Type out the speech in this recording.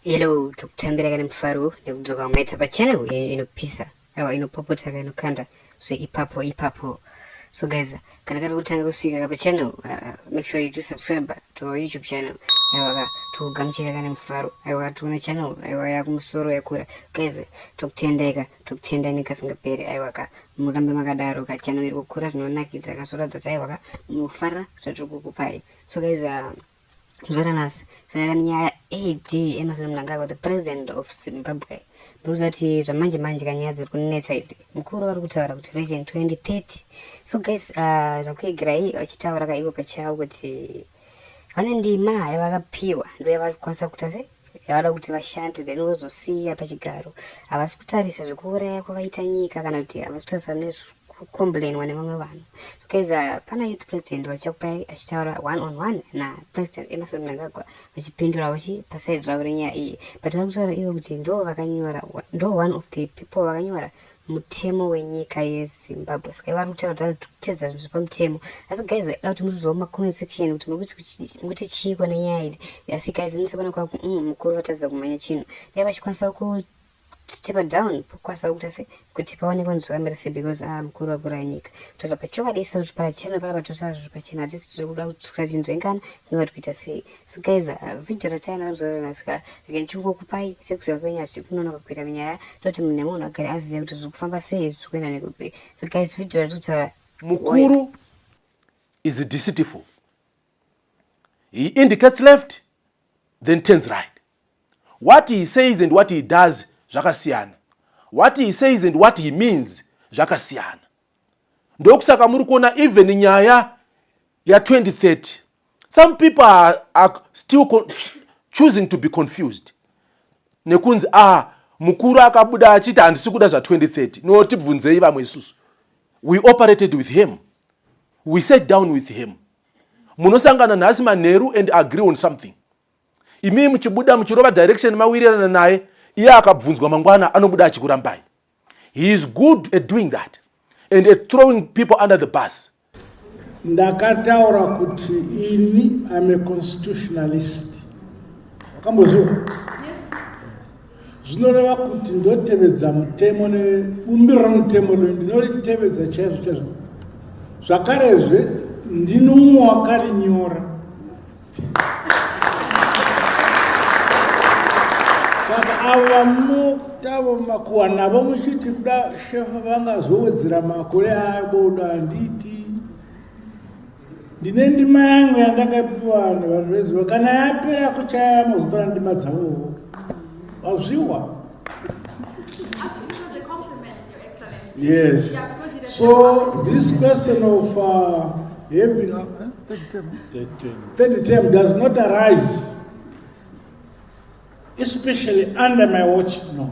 Hello, tukutambira kana mfaro nekudzoka maitsa pachannel inopisa inopopotsa inokanda so ipapo. So guys, kana kutanga kusvika pa channel, make sure you do subscribe to our YouTube channel. Aiwa tugamchira kana mfaro. Aiwa tuna channel aiwa yakumusoro yakura. Guys, tukutendai kasingaperi. Aiwa murambe makadaro ka channel iri kukura zvinonakidza kasoradza aiwa munofara zvatikukupai. So guys, Zoranas, Sarania AD Emerson Mnangagwa, the president of Zimbabwe. Bruzati Ramanje Kanyazi Kunetsite. Mukuru Rutara Vision 2030. So guys, okay, Gray, or Chitawaka Iwokacha with the Vanendi Ma, Evaga Piwa, do you have consequences? Yara Utiva Shanti, the nose of Sea Pachigaro. I was Putaris as a Kore, Kovaitani, Kaganati, I was just a complain when among one. So guys, Pana youth president was Chopai Ashtara one-on-one na president Emerson Mnangagwa, which Pindra Washi, Passed Ravenia E. But also you do one of the people Waganyora, Mutemo when Yika Zimbabwe. Skywan Tell Tizas from Temo. As a guys, out to Muzoma comment section to which cheap when I yard. Yes, guys in Sabana Mukuras of Manachin. They was consult step down kwa sauti kutipawani kwanza amerisi because mkuru buranik tutapachua disa utapachana baba tutapachana disa tukajinzengana ni watu kitasi. So guys, video ratana uzanaska ngenchungo kupai siku ya Kenya sikunono kupita minyaya dote mnemona kale azi kufamba sei tukwenda nikupi. So guys, video ratuta Mukuru is deceitful. He indicates left, then turns right. What he says and what he does Jakasiana. What he says and what he means Jakasiana. Ndokusaka muri kuona even nyaya ya 2030. Some people are still choosing to be confused. Nekunzi mukuru akabuda achita handisi kuda za 2030. No tibvunzei vamwe isusu. We operated with him. We sat down with him. Munosangana nhasi manheru and agree on something. Imi muchibuda muchirova direction mawirirana naye. Iye akabvunzwa mangwana anobuda achikurambai. He is good at doing that and at throwing people under the bus. Ndakataura kuti ini I'm a constitutionalist. Wakamboziwa? Zvinoreva kuti ndotevedza mutemo nebumbiro mutemo ndinolitevedza chaizvo. Zvakarezve ndino mumwe wakarinyora. Saka ava mutavo makuwa navo muchiti kuda shefa vangazowedzera makore aboda nditi ndine ndima yangu yandakapiwa nevanhu veziva kana yapera kuchaya mazotora ndima dzavowo wazviwa. Yes. So this question of having third term does not arise especially under my watch, no.